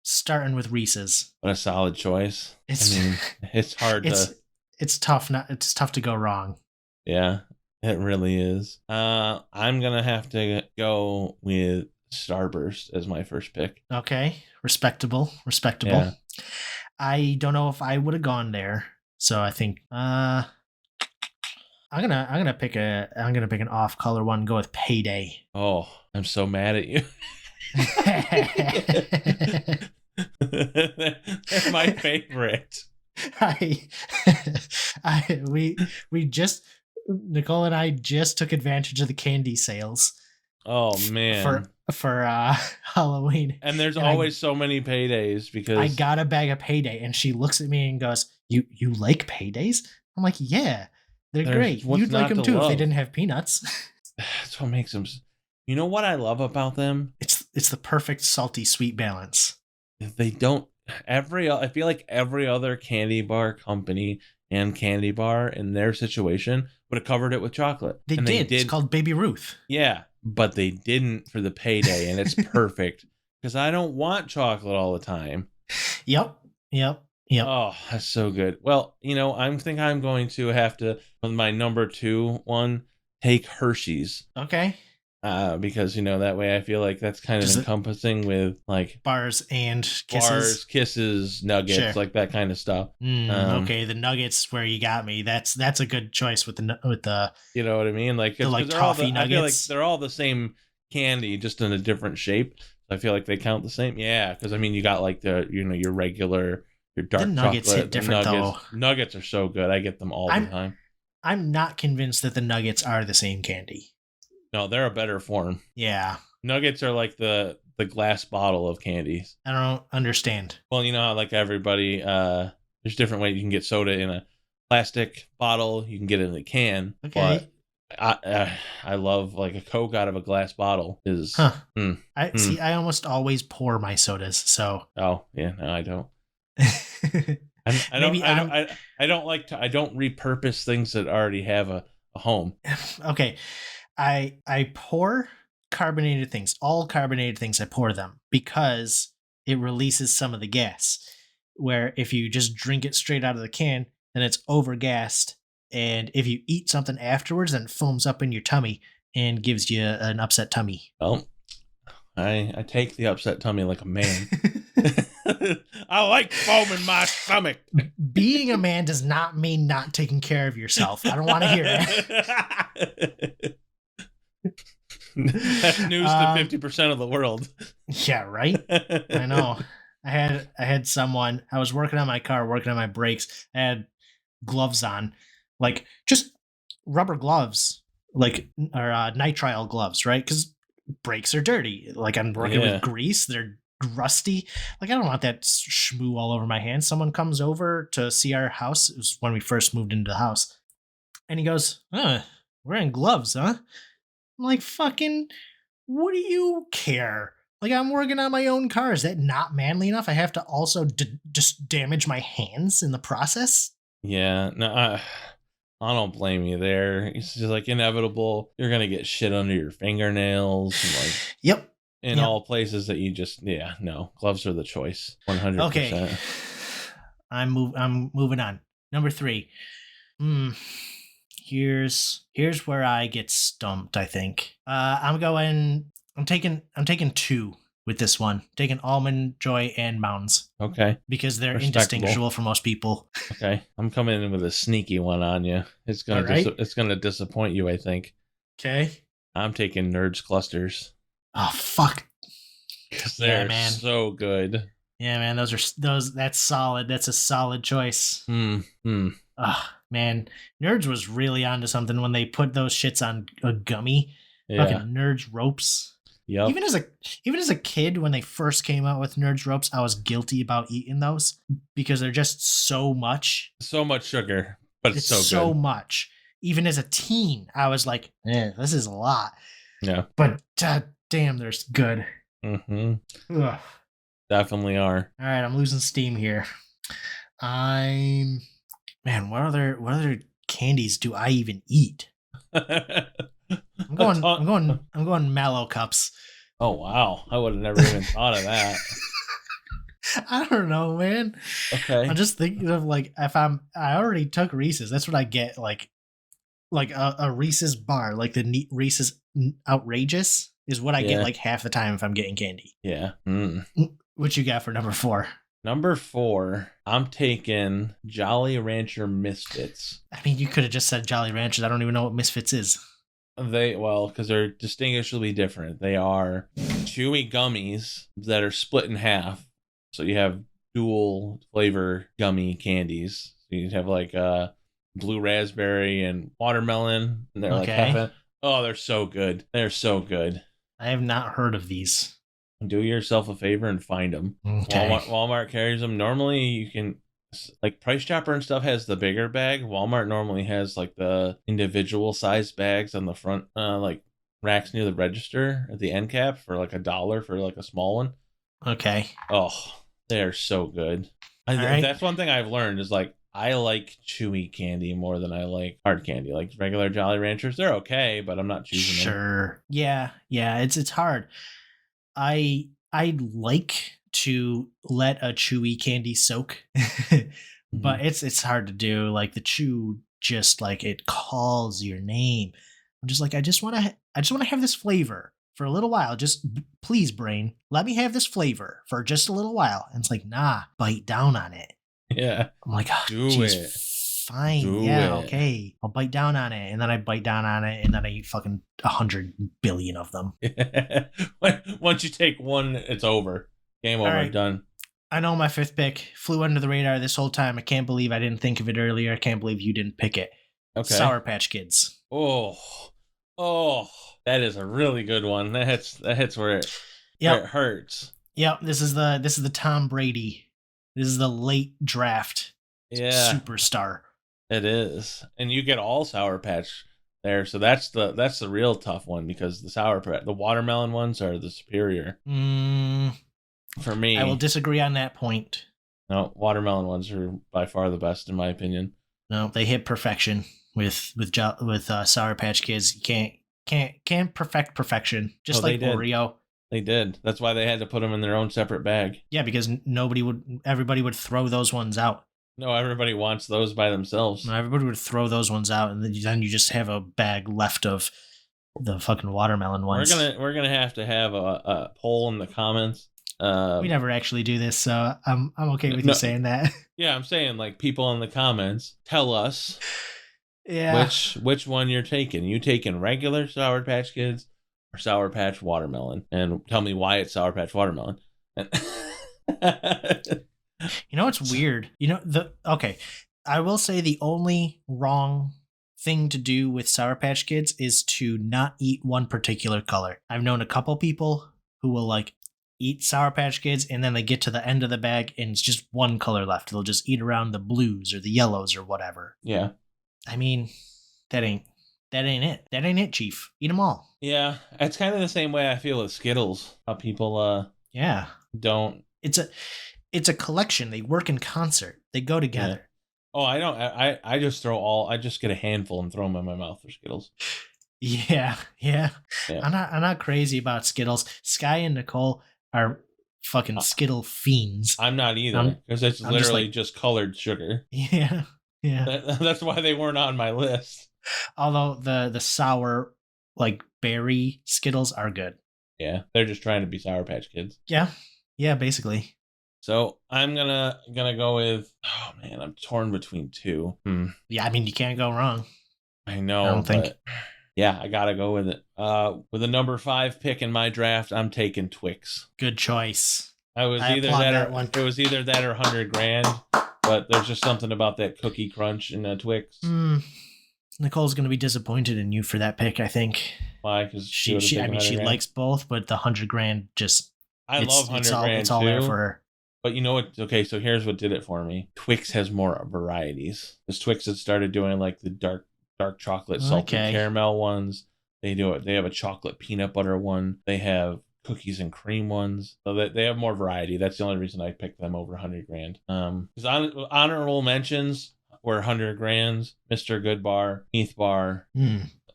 Starting with Reese's. What a solid choice. It's hard it's tough. It's tough to go wrong. Yeah, it really is. I'm gonna have to go with Starburst as my first pick. Okay, respectable. Yeah. I don't know if I would have gone there, so I think I'm gonna pick an off color one. Go with Payday. Oh, I'm so mad at you. They're my favorite. Nicole and I just took advantage of the candy sales. Oh man. For Halloween. And there's always so many Paydays because I got a bag of Payday and she looks at me and goes, You like Paydays? I'm like, yeah, they're great. You'd like them too if they didn't have peanuts. That's what makes them. You know what I love about them? It's the perfect salty sweet balance. They don't. I feel like every other candy bar company and candy bar in their situation would have covered it with chocolate. They did. It's called Baby Ruth. Yeah, but they didn't for the Payday, and it's perfect because I don't want chocolate all the time. Yep. Oh, that's so good. Well, I'm going to have to, with my number 2 one, take Hershey's. Okay. Because that way I feel like that's kind of encompassing with like bars and kisses, nuggets, sure. like that kind of stuff. Okay, the nuggets where you got me. That's a good choice with the. You know what I mean? Like the toffee nuggets. I feel like they're all the same candy, just in a different shape. I feel like they count the same. Yeah, because you got like the your regular your dark the nuggets chocolate. Hit different though. Nuggets are so good. I get them all the time. I'm not convinced that the nuggets are the same candy. No, they're a better form. Yeah. Nuggets are like the glass bottle of candies. I don't understand. Well, how like everybody, there's different ways you can get soda in a plastic bottle. You can get it in a can. Okay. But I love like a Coke out of a glass bottle is. Huh. I almost always pour my sodas. So. Oh yeah, no, I don't. I don't like to. I don't repurpose things that already have a home. Okay. I pour carbonated things, all carbonated things, I pour them because it releases some of the gas. Where if you just drink it straight out of the can, then it's overgassed. And if you eat something afterwards, then it foams up in your tummy and gives you an upset tummy. Well, I take the upset tummy like a man. I like foam in my stomach. Being a man does not mean not taking care of yourself. I don't want to hear it. That's news to 50% of the world. Yeah, right? I know. I had someone. I was working on my car, working on my brakes. I had gloves on, like just rubber gloves, like or nitrile gloves, right? Because brakes are dirty. Like I'm working with Yeah. grease, they're rusty. Like I don't want that schmoo all over my hands. Someone comes over to see our house. It was when we first moved into the house, and he goes, wearing gloves, huh?" I'm like, fucking, what do you care? Like, I'm working on my own car. Is that not manly enough? I have to also just damage my hands in the process? Yeah. No, I don't blame you there. It's just like inevitable. You're gonna get shit under your fingernails and like Yep. in Yep. all places that you just no, gloves are the choice. 100%. Okay. I'm moving on. Number 3. Hmm. Here's where I get stumped, I think. I'm taking 2 with this one. Taking Almond Joy and Mounds Okay. because they're Respectable. indistinguishable for most people. Okay. I'm coming in with a sneaky one on you. It's gonna All right. it's gonna disappoint you, I think. Okay. I'm taking Nerds Clusters. Oh fuck. Because Yeah, they're man. so good. Yeah, man, that's solid. That's a solid choice. Oh, man. Nerds was really onto something when they put those shits on a gummy. Yeah. Fucking Nerds ropes. Yep. Even as a kid, when they first came out with Nerds ropes, I was guilty about eating those because they're just so much. So much sugar, but it's so good. much. Even as a teen, I was like, this is a lot. Yeah. But damn, they're good. Mm-hmm. Ugh. Definitely are. All right, I'm losing steam here. Man, what other candies do I even eat? I'm going Mallow Cups. Oh wow, I would have never even thought of that. I don't know, man. Okay. I'm just thinking of like I already took Reese's. That's what I get, like a Reese's bar, like the Reese's Outrageous is what I get like half the time if I'm getting candy. Yeah. What you got for number 4? Number 4, I'm taking Jolly Rancher Misfits. I mean, you could have just said Jolly Ranchers. I don't even know what Misfits is. Because they're distinguishably different. They are chewy gummies that are split in half. So you have dual flavor gummy candies. So you have like blue raspberry and watermelon. And they're like half. Oh, they're so good. They're so good. I have not heard of these. Do yourself a favor and find them. Okay. Walmart carries them. Normally you can, like Price Chopper and stuff has the bigger bag. Walmart normally has like the individual sized bags on the front, like racks near the register at the end cap for like $1 for like a small one. Okay. Oh, they're so good. That's one thing I've learned is like I like chewy candy more than I like hard candy. Like regular Jolly Ranchers, they're okay, but I'm not choosing them. Sure. Yeah. It's hard. I like to let a chewy candy soak, but it's hard to do. Like the chew, just like it calls your name. I'm just like I just want to have this flavor for a little while. Just please, brain, let me have this flavor for just a little while. And it's like, nah, bite down on it. Yeah. I'm like, oh, do geez, it. Fine. Do yeah. it. Okay. I'll bite down on it, and then I bite down on it, and then I eat fucking 100 billion of them. Once you take one, it's over. Game over. Right. Done. I know my 5th pick flew under the radar this whole time. I can't believe I didn't think of it earlier. I can't believe you didn't pick it. Okay. Sour Patch Kids. Oh, that is a really good one. That hits where it hurts. Yep. This is the Tom Brady. This is the late draft. Yeah. Superstar. It is, and you get all Sour Patch there, so that's the real tough one because the watermelon ones are the superior. For me, I will disagree on that point. No, watermelon ones are by far the best in my opinion. No, they hit perfection with Sour Patch Kids. You can't perfect perfection, just like Oreo. They did. That's why they had to put them in their own separate bag. Yeah, because everybody would throw those ones out. No, everybody wants those by themselves. No, everybody would throw those ones out, and then you just have a bag left of the fucking watermelon ones. We're gonna have to have a poll in the comments. We never actually do this, so I'm okay with you saying that. Yeah, I'm saying like people in the comments tell us, which one you're taking. You taking regular Sour Patch Kids or Sour Patch Watermelon, and tell me why it's Sour Patch Watermelon. You know what's weird? I will say the only wrong thing to do with Sour Patch Kids is to not eat one particular color. I've known a couple people who will like eat Sour Patch Kids and then they get to the end of the bag and it's just one color left. They'll just eat around the blues or the yellows or whatever. Yeah. I mean, that ain't it. That ain't it, Chief. Eat them all. Yeah, it's kind of the same way I feel with Skittles. How people don't. It's a collection. They work in concert. They go together. Yeah. Oh, I don't. I just I just get a handful and throw them in my mouth for Skittles. Yeah. I'm not crazy about Skittles. Sky and Nicole are fucking Skittle fiends. I'm not either, because it's literally just colored sugar. Yeah. That's why they weren't on my list. Although the sour like berry Skittles are good. Yeah, they're just trying to be Sour Patch Kids. Yeah, basically. So I'm gonna go with. Oh man, I'm torn between two. Yeah, I mean you can't go wrong. I know. I don't think. Yeah, I gotta go with it. With a number 5 pick in my draft, I'm taking Twix. Good choice. It was either that or 100 grand. But there's just something about that cookie crunch in a Twix. Nicole's gonna be disappointed in you for that pick, I think. Why? Because she likes both, but the 100 grand just. I love 100 grand it's all there for her. But you know what? Okay, so here's what did it for me. Twix has more varieties. Because Twix had started doing like the dark chocolate salted caramel ones. They do it. They have a chocolate peanut butter one. They have cookies and cream ones. So they have more variety. That's the only reason I picked them over 100 grand. Because honorable mentions were 100 grands, Mr. Goodbar, Heath Bar.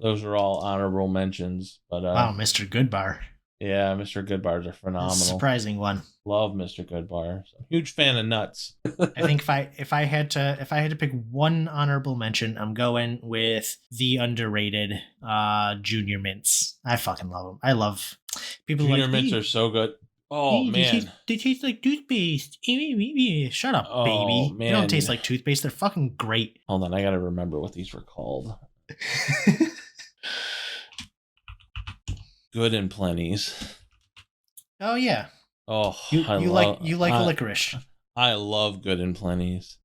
Those are all honorable mentions. But wow, Mr. Goodbar. Yeah, Mr. Goodbars are phenomenal. Surprising one. Love Mr. Goodbar. Huge fan of nuts. I think if I had to pick one honorable mention, I'm going with the underrated Junior Mints. I fucking love them. I love people. Junior Mints are so good. Oh man, they taste like toothpaste. Shut up, baby. Man. They don't taste like toothpaste. They're fucking great. Hold on, I gotta remember what these were called. Good and Plenty's. Oh yeah. Oh, you like licorice. I love Good and Plenty's.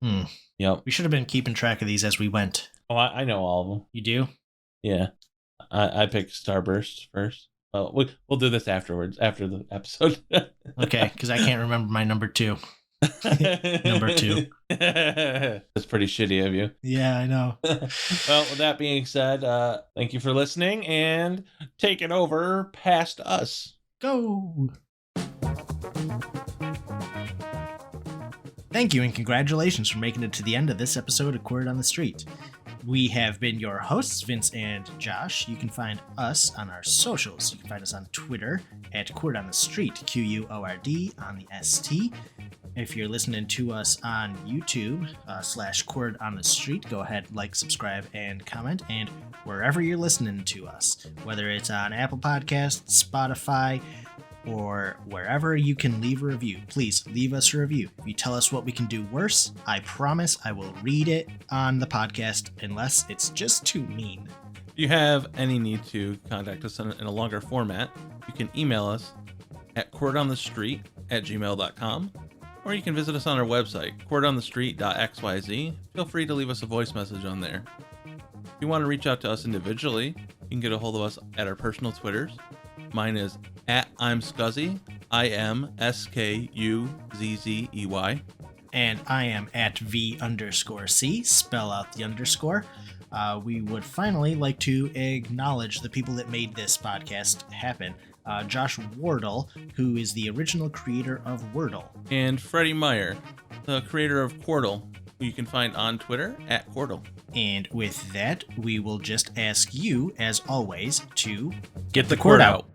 Yep. We should have been keeping track of these as we went. Oh, I know all of them. You do? Yeah. I picked Starburst first. We'll do this afterwards, after the episode. Okay, because I can't remember my number 2. Number 2. That's pretty shitty of you. Yeah, I know. Well, with that being said, thank you for listening and take it over past us. Go. Thank you and congratulations for making it to the end of this episode of Queered on the Street. We have been your hosts, Vince and Josh. You can find us on our socials. You can find us on Twitter at Queered on the Street, QUORD on the ST. If you're listening to us on YouTube /Queered on the Street, go ahead, like, subscribe, and comment. And wherever you're listening to us, whether it's on Apple Podcasts, Spotify, or wherever you can leave a review, please leave us a review. If you tell us what we can do worse, I promise I will read it on the podcast unless it's just too mean. If you have any need to contact us in a longer format, you can email us at queeredonthestreet@gmail.com, or you can visit us on our website, queeredonthestreet.xyz. Feel free to leave us a voice message on there. If you want to reach out to us individually, you can get a hold of us at our personal Twitters. Mine is @I'mScuzzy, IMSKUZZEY. And I am at V_C, spell out the underscore. We would finally like to acknowledge the people that made this podcast happen. Josh Wardle, who is the original creator of Wordle. And Freddie Meyer, the creator of Quordle, who you can find on Twitter @Quordle. And with that, we will just ask you, as always, to get the cord out.